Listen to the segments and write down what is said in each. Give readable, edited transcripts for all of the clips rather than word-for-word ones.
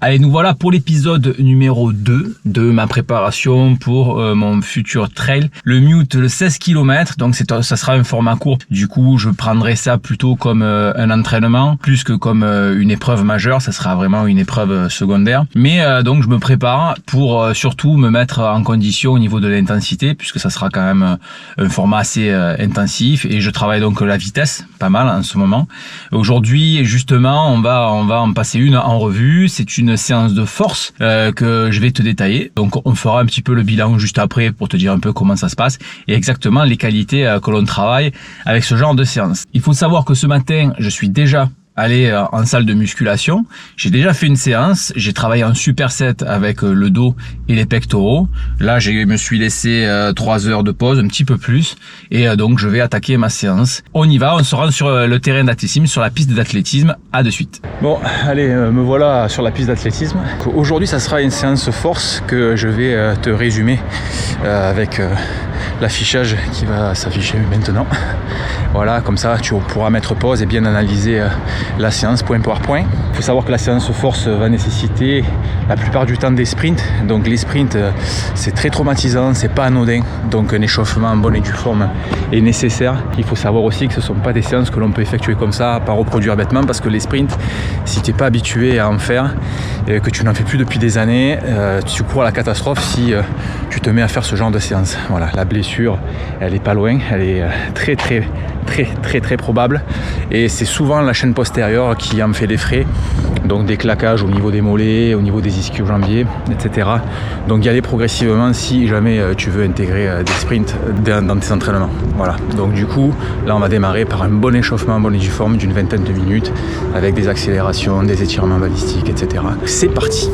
Allez, nous voilà pour l'épisode numéro 2 de ma préparation pour mon futur trail. Le Mute, le 16 km, donc ça sera un format court. Du coup, je prendrai ça plutôt comme un entraînement, plus que comme une épreuve majeure. Ça sera vraiment une épreuve secondaire. Mais donc, je me prépare pour surtout me mettre en condition au niveau de l'intensité, puisque ça sera quand même un format assez intensif. Et je travaille donc la vitesse, pas mal en ce moment. Aujourd'hui, justement, on va en passer une en revue. C'est une séance de force que je vais te détailler. Donc on fera un petit peu le bilan juste après pour te dire un peu comment ça se passe et exactement les qualités que l'on travaille avec ce genre de séance. Il faut savoir que ce matin, je suis déjà aller en salle de musculation. J'ai déjà fait une séance, j'ai travaillé en superset avec le dos et les pectoraux. Là, je me suis laissé 3 heures de pause, un petit peu plus, et donc je vais attaquer ma séance. On y va, on se rend sur le terrain d'athlétisme, sur la piste d'athlétisme. À de suite. Bon, allez, me voilà sur la piste d'athlétisme. Aujourd'hui, ça sera une séance force que je vais te résumer avec l'affichage qui va s'afficher maintenant. Voilà, comme ça tu pourras mettre pause et bien analyser la séance point par point. Il faut savoir que la séance force va nécessiter la plupart du temps des sprints. Donc les sprints, c'est très traumatisant, c'est pas anodin. Donc un échauffement en bonne et due forme est nécessaire. Il faut savoir aussi que ce ne sont pas des séances que l'on peut effectuer comme ça, pas reproduire bêtement, parce que les sprints, si tu n'es pas habitué à en faire, que tu n'en fais plus depuis des années, tu cours à la catastrophe si tu te mets à faire ce genre de séance. Voilà, la blessure, elle est pas loin, elle est très probable, et c'est souvent la chaîne postérieure qui en fait les frais, donc des claquages au niveau des mollets, au niveau des ischio-jambiers, etc. Donc y aller progressivement si jamais tu veux intégrer des sprints dans tes entraînements. Voilà, donc du coup là on va démarrer par un bon échauffement en bonne et due forme d'une vingtaine de minutes avec des accélérations, des étirements balistiques, etc. C'est parti.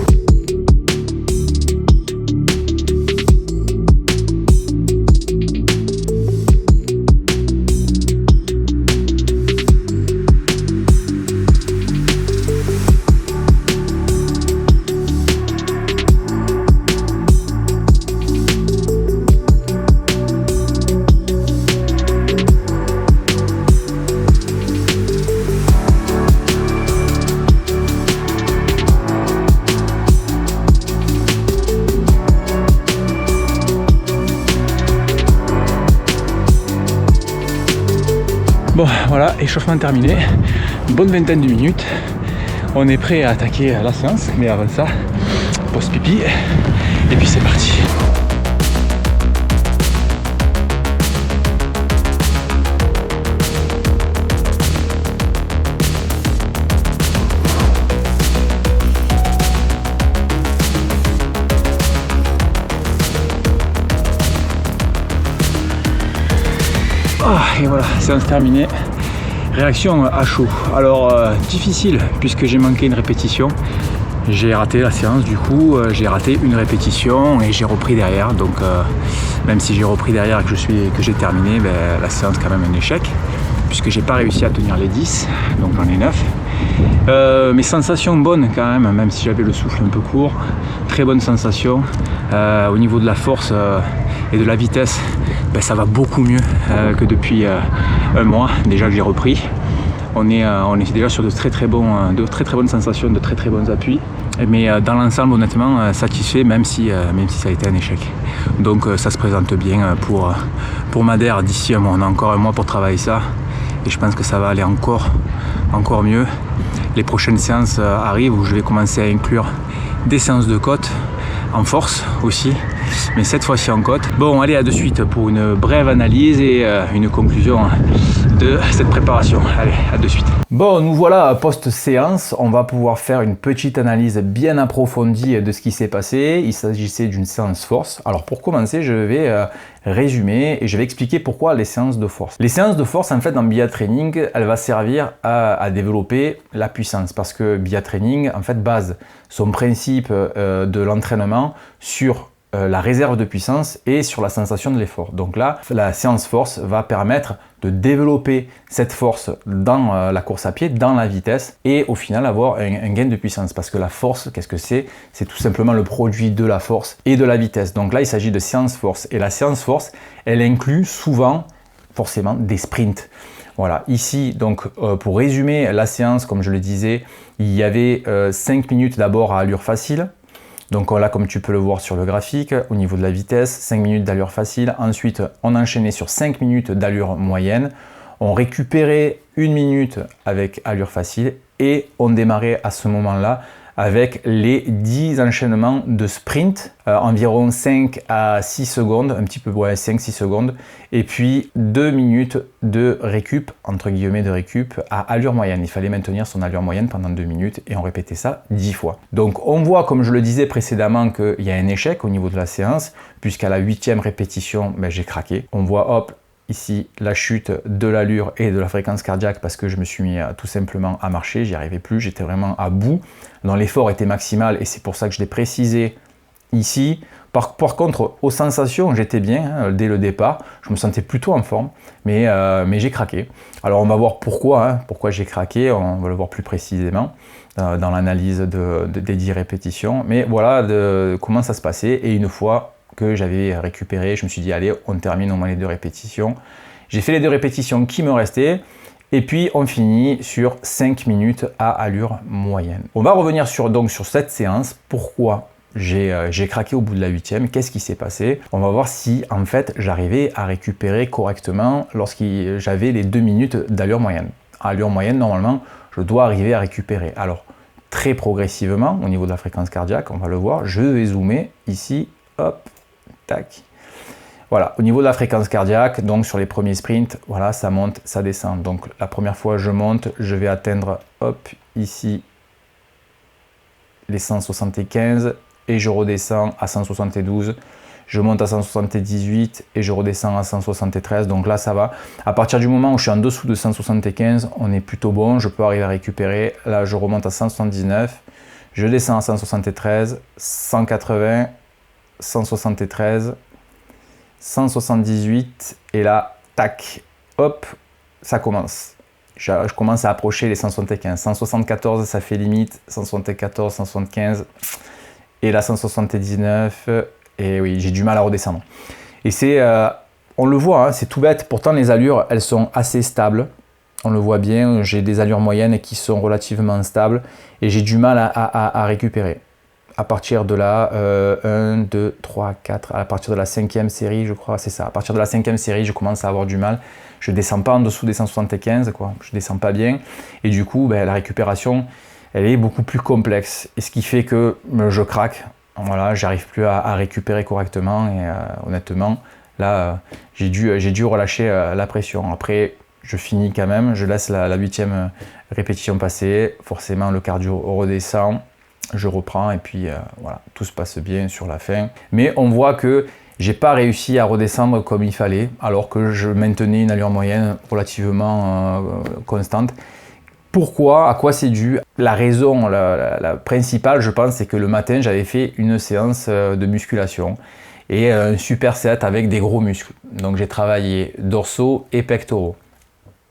Bon voilà, échauffement terminé, bonne vingtaine de minutes, on est prêt à attaquer la séance, mais avant ça, pause pipi, et puis c'est parti. Et voilà, séance terminée. Réaction à chaud. Alors difficile puisque j'ai manqué une répétition. J'ai raté la séance, du coup j'ai raté une répétition et j'ai repris derrière. Donc même si j'ai repris derrière et que j'ai terminé, la séance quand même un échec puisque j'ai pas réussi à tenir les 10, donc j'en ai 9. Mes sensations bonnes quand même si j'avais le souffle un peu court. Très bonne sensation. Au niveau de la force et de la vitesse, ça va beaucoup mieux que depuis un mois déjà que j'ai repris. On est déjà sur de très bonnes sensations, de très bons appuis. Mais dans l'ensemble, honnêtement, satisfait, même si ça a été un échec. Donc ça se présente bien pour Madère d'ici un mois. On a encore un mois pour travailler ça. Et je pense que ça va aller encore mieux. Les prochaines séances arrivent où je vais commencer à inclure des séances de côte en force aussi, mais cette fois-ci en côte. Bon, allez, à de suite pour une brève analyse et une conclusion de cette préparation. Allez, à de suite. Bon, nous voilà post-séance. On va pouvoir faire une petite analyse bien approfondie de ce qui s'est passé. Il s'agissait d'une séance force. Alors pour commencer, je vais résumer et je vais expliquer pourquoi les séances de force. Les séances de force, en fait, dans BIA Training, elle va servir à développer la puissance, parce que BIA Training, en fait, base son principe de l'entraînement sur la réserve de puissance et sur la sensation de l'effort. Donc là, la séance force va permettre de développer cette force dans la course à pied, dans la vitesse, et au final avoir un gain de puissance. Parce que la force, qu'est-ce que c'est? C'est tout simplement le produit de la force et de la vitesse. Donc là, il s'agit de séance force. Et la séance force, elle inclut souvent, forcément, des sprints. Voilà, ici, donc pour résumer la séance, comme je le disais, il y avait 5 minutes d'abord à allure facile. Donc là, comme tu peux le voir sur le graphique, au niveau de la vitesse, 5 minutes d'allure facile. Ensuite, on enchaînait sur 5 minutes d'allure moyenne. On récupérait 1 minute avec allure facile et on démarrait à ce moment-là avec les 10 enchaînements de sprint, environ 5 à 6 secondes, un petit peu, ouais, 5-6 secondes, et puis 2 minutes de récup, entre guillemets de récup, à allure moyenne. Il fallait maintenir son allure moyenne pendant 2 minutes et on répétait ça 10 fois. Donc on voit, comme je le disais précédemment, qu'il y a un échec au niveau de la séance, puisqu'à la 8e répétition, j'ai craqué. On voit, hop, ici la chute de l'allure et de la fréquence cardiaque parce que je me suis mis tout simplement à marcher, j'y arrivais plus, j'étais vraiment à bout. Donc l'effort était maximal et c'est pour ça que je l'ai précisé ici. Par contre, aux sensations, j'étais bien dès le départ, je me sentais plutôt en forme, mais j'ai craqué. Alors on va voir pourquoi j'ai craqué, on va le voir plus précisément dans l'analyse des 10 répétitions. Mais voilà comment ça se passait et une fois que j'avais récupéré, je me suis dit allez, on termine au moins les 2 répétitions. J'ai fait les 2 répétitions qui me restaient et puis on finit sur 5 minutes à allure moyenne. On va revenir sur cette séance, pourquoi j'ai craqué au bout de la 8e, qu'est-ce qui s'est passé? On va voir si en fait j'arrivais à récupérer correctement lorsque j'avais les 2 minutes d'allure moyenne. À allure moyenne, normalement, je dois arriver à récupérer. Alors, très progressivement, au niveau de la fréquence cardiaque, on va le voir, je vais zoomer ici, hop, tac. Voilà, au niveau de la fréquence cardiaque, donc sur les premiers sprints, voilà, ça monte, ça descend. Donc la première fois je monte, je vais atteindre, hop, ici, les 175 et je redescends à 172. Je monte à 178 et je redescends à 173. Donc là, ça va. À partir du moment où je suis en dessous de 175, on est plutôt bon. Je peux arriver à récupérer. Là, je remonte à 179. Je descends à 173, 180. 173, 178 et là, tac, hop, ça commence. Je commence à approcher les 175. 174, ça fait limite. 174, 175 et là 179 et oui, j'ai du mal à redescendre. Et c'est, on le voit, c'est tout bête. Pourtant, les allures, elles sont assez stables. On le voit bien, j'ai des allures moyennes qui sont relativement stables et j'ai du mal à récupérer. À partir de la 1, 2, 3, 4, à partir de la 5e série, je crois, c'est ça. À partir de la 5e série, je commence à avoir du mal. Je ne descends pas en dessous des 175, quoi. Je ne descends pas bien. Et du coup, la récupération, elle est beaucoup plus complexe. Et ce qui fait que je craque. Voilà, j'arrive plus à récupérer correctement. Et honnêtement, là, j'ai dû relâcher la pression. Après, je finis quand même. Je laisse la 8e répétition passer. Forcément, le cardio redescend. Je reprends et puis voilà, tout se passe bien sur la fin. Mais on voit que j'ai pas réussi à redescendre comme il fallait, alors que je maintenais une allure moyenne relativement constante. Pourquoi? À quoi c'est dû? La raison, la principale, je pense, c'est que le matin, j'avais fait une séance de musculation et un superset avec des gros muscles. Donc j'ai travaillé dorsaux et pectoraux.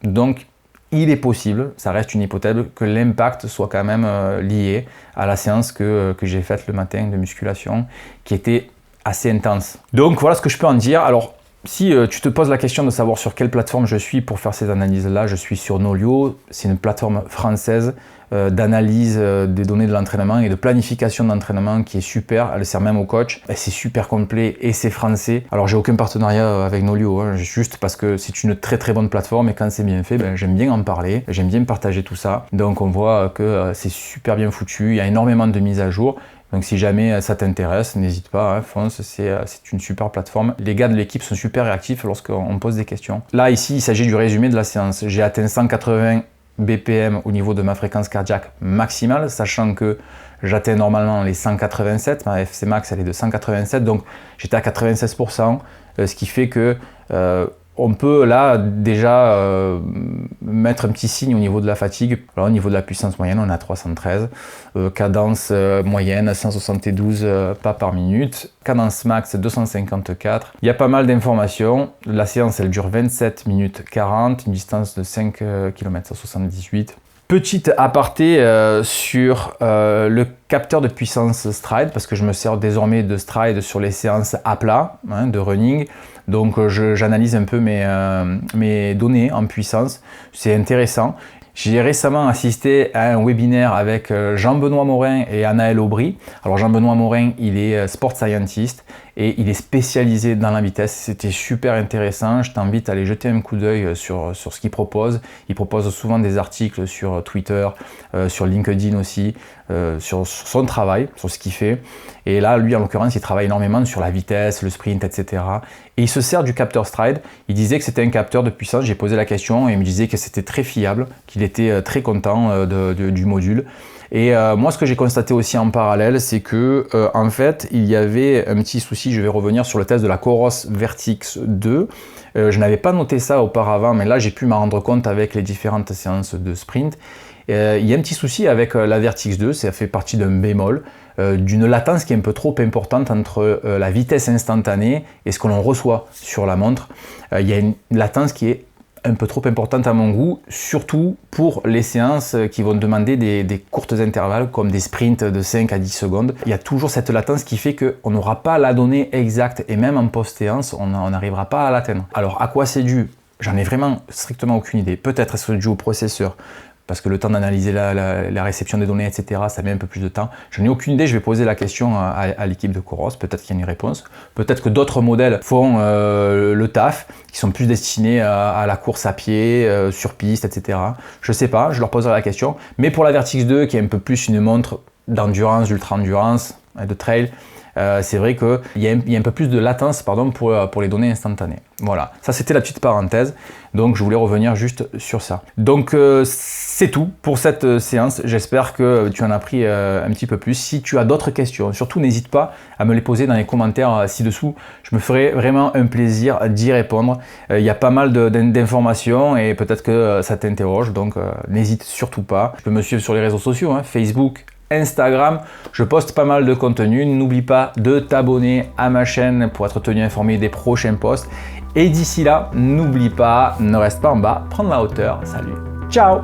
Donc il est possible, ça reste une hypothèse, que l'impact soit quand même lié à la séance que j'ai faite le matin de musculation, qui était assez intense. Donc voilà ce que je peux en dire. Alors, si tu te poses la question de savoir sur quelle plateforme je suis pour faire ces analyses-là, je suis sur Nolio. C'est une plateforme française d'analyse des données de l'entraînement et de planification d'entraînement qui est super. Elle sert même au coach. C'est super complet et c'est français. Alors, j'ai aucun partenariat avec Nolio, juste parce que c'est une très très bonne plateforme et quand c'est bien fait, j'aime bien en parler, j'aime bien partager tout ça. Donc, on voit que c'est super bien foutu. Il y a énormément de mises à jour. Donc si jamais ça t'intéresse, n'hésite pas, fonce, c'est une super plateforme. Les gars de l'équipe sont super réactifs lorsqu'on pose des questions. Là, ici, il s'agit du résumé de la séance. J'ai atteint 180 BPM au niveau de ma fréquence cardiaque maximale, sachant que j'atteins normalement les 187. Ma FC max, elle est de 187, donc j'étais à 96%, ce qui fait que on peut là déjà mettre un petit signe au niveau de la fatigue. Alors, au niveau de la puissance moyenne, on est à 313. Cadence moyenne, 172 pas par minute. Cadence max, 254. Il y a pas mal d'informations. La séance, elle dure 27 minutes 40, une distance de 5 km 178. Petite aparté sur le capteur de puissance Stride, parce que je me sers désormais de Stride sur les séances à plat, de running. Donc j'analyse un peu mes données en puissance. C'est intéressant. J'ai récemment assisté à un webinaire avec Jean-Benoît Morin et Anaël Aubry. Alors Jean-Benoît Morin, il est sport scientist et il est spécialisé dans la vitesse. C'était super intéressant. Je t'invite à aller jeter un coup d'œil sur ce qu'il propose. Il propose souvent des articles sur Twitter, sur LinkedIn aussi, sur son travail, sur ce qu'il fait. Et là, lui, en l'occurrence, il travaille énormément sur la vitesse, le sprint, etc. Et il se sert du capteur Stride. Il disait que c'était un capteur de puissance. J'ai posé la question et il me disait que c'était très fiable, qu'il était très content du module. Et moi, ce que j'ai constaté aussi en parallèle, c'est que en fait, il y avait un petit souci. Je vais revenir sur le test de la Coros Vertix 2. Je n'avais pas noté ça auparavant, mais là, j'ai pu m'en rendre compte avec les différentes séances de sprint. Il y a un petit souci avec la Vertix 2, ça fait partie d'un bémol, d'une latence qui est un peu trop importante entre la vitesse instantanée et ce que l'on reçoit sur la montre. Il y a une latence qui est un peu trop importante à mon goût, surtout pour les séances qui vont demander des courtes intervalles comme des sprints de 5 à 10 secondes. Il y a toujours cette latence qui fait qu'on n'aura pas la donnée exacte et même en post-séance, on n'arrivera pas à l'atteindre. Alors à quoi c'est dû? J'en ai vraiment strictement aucune idée. Peut-être est-ce dû au processeur, parce que le temps d'analyser la réception des données, etc., ça met un peu plus de temps. Je n'ai aucune idée, je vais poser la question à l'équipe de Coros, peut-être qu'il y a une réponse. Peut-être que d'autres modèles font le taf, qui sont plus destinés à la course à pied, sur piste, etc. Je ne sais pas, je leur poserai la question. Mais pour la Vertix 2, qui est un peu plus une montre d'endurance, d'ultra-endurance, de trail, c'est vrai qu'il y a un peu plus de latence pour les données instantanées. Voilà, ça c'était la petite parenthèse, donc je voulais revenir juste sur ça. Donc c'est tout pour cette séance, j'espère que tu en as appris un petit peu plus. Si tu as d'autres questions, surtout n'hésite pas à me les poser dans les commentaires ci-dessous, je me ferai vraiment un plaisir d'y répondre. Il y a pas mal d'informations et peut-être que ça t'interroge, donc n'hésite surtout pas. Tu peux me suivre sur les réseaux sociaux, Facebook, Instagram, je poste pas mal de contenu. N'oublie pas de t'abonner à ma chaîne pour être tenu informé des prochains posts. Et d'ici là, n'oublie pas, ne reste pas en bas, prends de la hauteur. Salut, ciao!